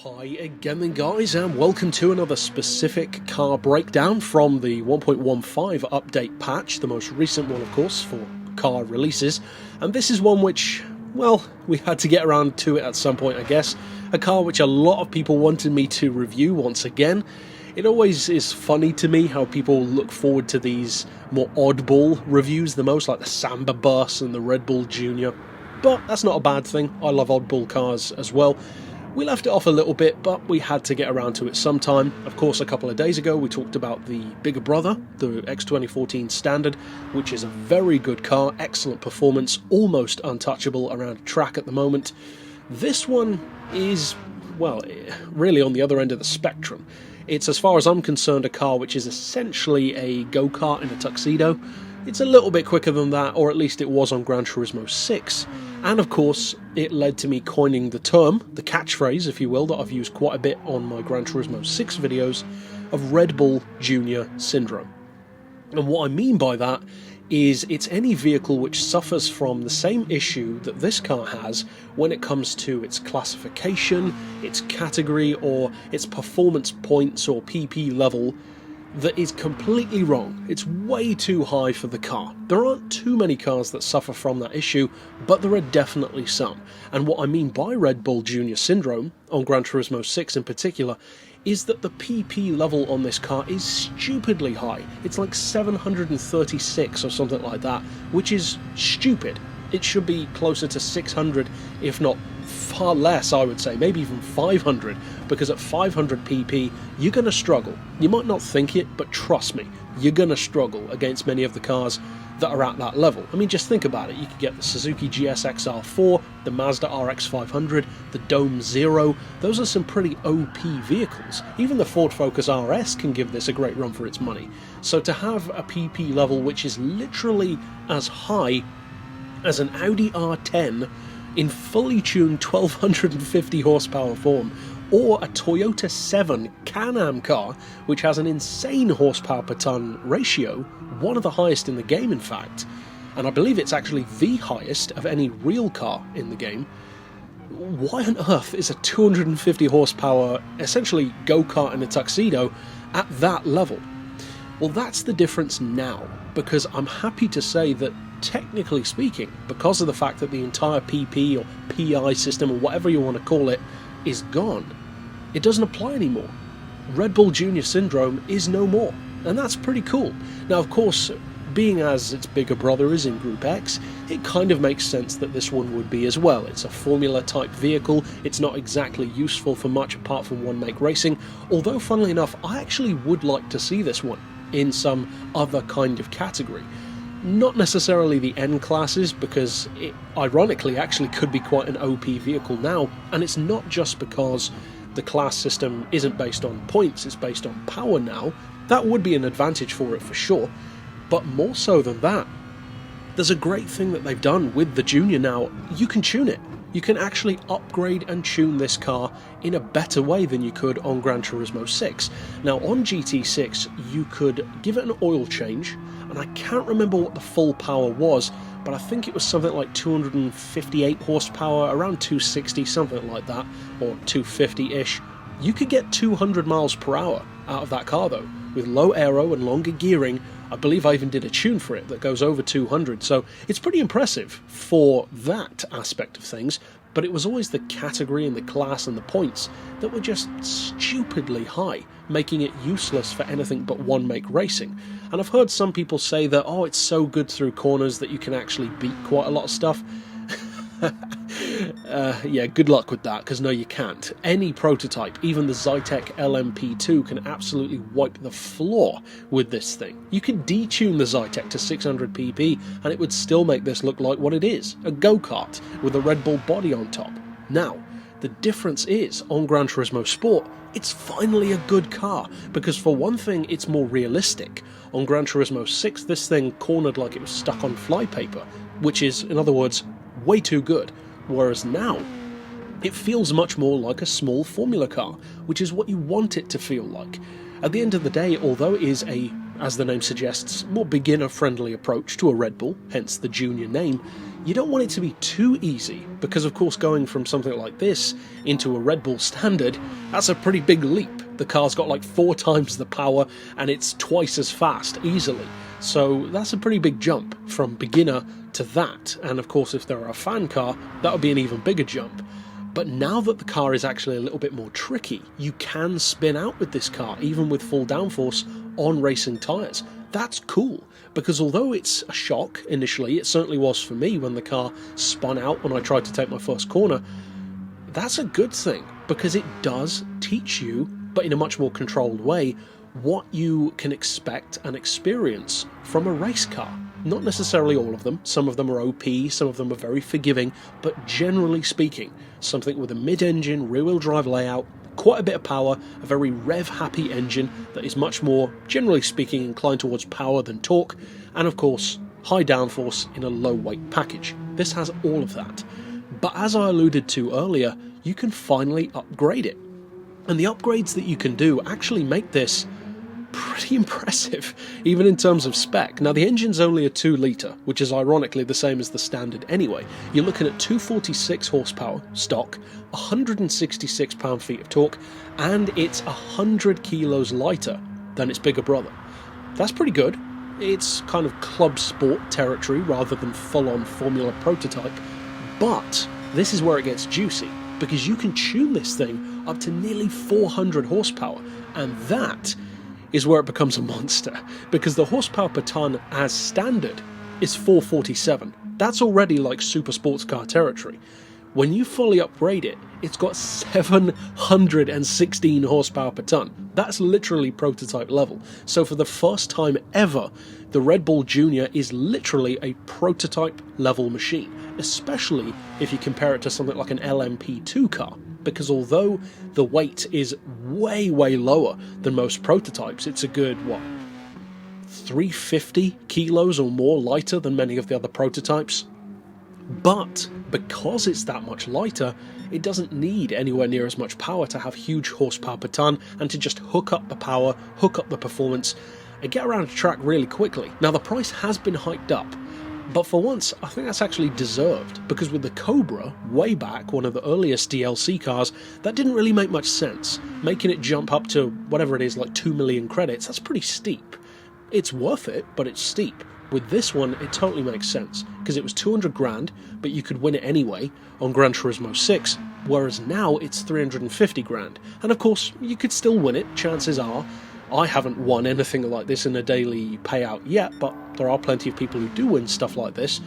Hi again then guys, and welcome to another specific car breakdown from the 1.15 update patch, the most recent one of course for car releases, and this is one which, well, we had to get around to it at some point I guess, a car which a lot of people wanted me to review once again. It always is funny to me how people look forward to these more oddball reviews the most, like the Samba Bus and the RedBull Junior, but that's not a bad thing. I love oddball cars as well. We left it off a little bit, but we had to get around to it sometime. Of course, a couple of days ago we talked about the bigger brother, the X2014 Standard, which is a very good car, excellent performance, almost untouchable around a track at the moment. This one is, well, really on the other end of the spectrum. It's, as far as I'm concerned, a car which is essentially a go-kart in a tuxedo. It's a little bit quicker than that, or at least it was on Gran Turismo 6. And of course, it led to me coining the term, the catchphrase, if you will, that I've used quite a bit on my Gran Turismo 6 videos, of RedBull Junior Syndrome. And what I mean by that is it's any vehicle which suffers from the same issue that this car has when it comes to its classification, its category, or its performance points or PP level, that is completely wrong. It's way too high for the car. There aren't too many cars that suffer from that issue, but there are definitely some. And what I mean by RedBull Junior Syndrome, on Gran Turismo 6 in particular, is that the PP level on this car is stupidly high. It's like 736 or something like that, which is stupid. It should be closer to 600, if not far less, I would say, maybe even 500, because at 500 PP, you're going to struggle. You might not think it, but trust me, you're going to struggle against many of the cars that are at that level. I mean, just think about it. You could get the Suzuki GSX-R4, the Mazda RX-500, the Dome Zero. Those are some pretty OP vehicles. Even the Ford Focus RS can give this a great run for its money. So to have a PP level which is literally as high as an Audi R10 in fully tuned 1250 horsepower form, or a Toyota 7 Can-Am car, which has an insane horsepower per tonne ratio, one of the highest in the game in fact, and I believe it's actually the highest of any real car in the game. Why on earth is a 250 horsepower, essentially go-kart in a tuxedo, at that level? Well, that's the difference now, because I'm happy to say that technically speaking, because of the fact that the entire PP or PI system or whatever you want to call it is gone, it doesn't apply anymore. RedBull Junior Syndrome is no more, and that's pretty cool. Now of course, being as its bigger brother is in Group X, it kind of makes sense that this one would be as well. It's a formula type vehicle, it's not exactly useful for much apart from one make racing, although funnily enough I actually would like to see this one in some other kind of category. Not necessarily the N classes, because it ironically actually could be quite an OP vehicle now, and it's not just because the class system isn't based on points, it's based on power now. That would be an advantage for it for sure, but more so than that, there's a great thing that they've done with the Junior now. You can tune it. You can actually upgrade and tune this car in a better way than you could on Gran Turismo 6. Now on GT6 you could give it an oil change, and I can't remember what the full power was, but I think it was something like 258 horsepower, around 260, something like that, or 250-ish. You could get 200 miles per hour out of that car though, with low aero and longer gearing. I believe I even did a tune for it that goes over 200, so it's pretty impressive for that aspect of things, but it was always the category and the class and the points that were just stupidly high, making it useless for anything but one make racing. And I've heard some people say that, oh, it's so good through corners that you can actually beat quite a lot of stuff. Yeah, good luck with that, because no, you can't. Any prototype, even the Zytek LMP2, can absolutely wipe the floor with this thing. You can detune the Zytek to 600 pp and it would still make this look like what it is, a go-kart with a RedBull body on top. Now, the difference is, on Gran Turismo Sport, it's finally a good car, because for one thing, it's more realistic. On Gran Turismo 6, this thing cornered like it was stuck on flypaper, which is, in other words, way too good, whereas now it feels much more like a small formula car, which is what you want it to feel like. At the end of the day, although it is a, as the name suggests, more beginner-friendly approach to a RedBull, hence the Junior name, you don't want it to be too easy, because of course going from something like this into a Red Bull Standard, that's a pretty big leap. The car's got like 4 times the power and it's twice as fast easily. So that's a pretty big jump from beginner to that, and of course if there were a fan car, that would be an even bigger jump. But now that the car is actually a little bit more tricky, you can spin out with this car, even with full downforce on racing tyres. That's cool, because although it's a shock initially, it certainly was for me when the car spun out when I tried to take my first corner, that's a good thing, because it does teach you, but in a much more controlled way, what you can expect and experience from a race car. Not necessarily all of them, some of them are OP, some of them are very forgiving, but generally speaking, something with a mid-engine, rear-wheel drive layout, quite a bit of power, a very rev-happy engine that is much more, generally speaking, inclined towards power than torque, and of course, high downforce in a low-weight package. This has all of that. But as I alluded to earlier, you can finally upgrade it. And the upgrades that you can do actually make this pretty impressive, even in terms of spec. Now the engine's only a 2 litre, which is ironically the same as the standard anyway. You're looking at 246 horsepower stock, 166 pound-feet of torque, and it's 100 kilos lighter than its bigger brother. That's pretty good. It's kind of club sport territory rather than full-on Formula prototype, but this is where it gets juicy, because you can tune this thing up to nearly 400 horsepower, and that is where it becomes a monster, because the horsepower per tonne as standard is 447. That's already like super sports car territory. When you fully upgrade it, it's got 716 horsepower per tonne. That's literally prototype level. So for the first time ever, the Red Bull Junior is literally a prototype level machine, especially if you compare it to something like an LMP2 car. Because although the weight is way lower than most prototypes, it's a good, 350 kilos or more lighter than many of the other prototypes. But because it's that much lighter, it doesn't need anywhere near as much power to have huge horsepower per tonne and to just hook up the power, hook up the performance, and get around a track really quickly. Now the price has been hiked up, but for once, I think that's actually deserved, because with the Cobra, way back, one of the earliest DLC cars, that didn't really make much sense. Making it jump up to whatever it is, like 2 million credits, that's pretty steep. It's worth it, but it's steep. With this one, it totally makes sense, because it was 200 grand, but you could win it anyway on Gran Turismo 6, whereas now it's 350 grand. And of course, you could still win it, chances are. I haven't won anything like this in a daily payout yet, but there are plenty of people who do win stuff like this.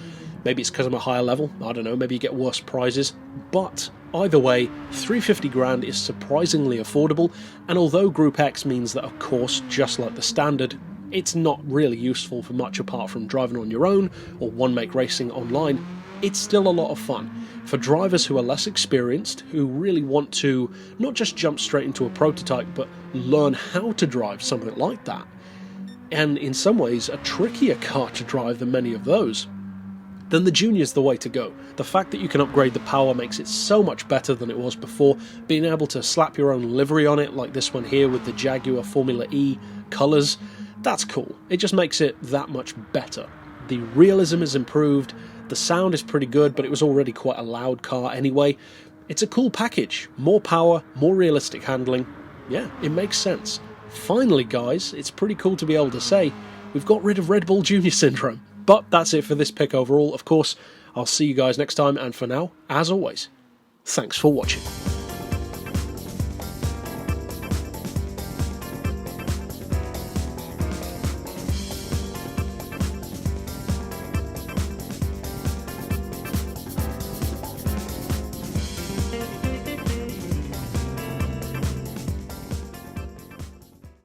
Maybe it's because I'm a higher level, I don't know, maybe you get worse prizes. But either way, 350 grand is surprisingly affordable, and although Group X means that, of course, just like the standard, it's not really useful for much apart from driving on your own or one-make racing online, it's still a lot of fun. For drivers who are less experienced, who really want to not just jump straight into a prototype, but learn how to drive something like that, and in some ways a trickier car to drive than many of those, then the Junior's the way to go. The fact that you can upgrade the power makes it so much better than it was before. Being able to slap your own livery on it, like this one here with the Jaguar Formula E colours, that's cool. It just makes it that much better. The realism is improved, the sound is pretty good, but it was already quite a loud car anyway. It's a cool package. More power, more realistic handling. Yeah, it makes sense. Finally, guys, it's pretty cool to be able to say, we've got rid of Red Bull Junior syndrome. But that's it for this pick overall. Of course, I'll see you guys next time, and for now, as always, thanks for watching.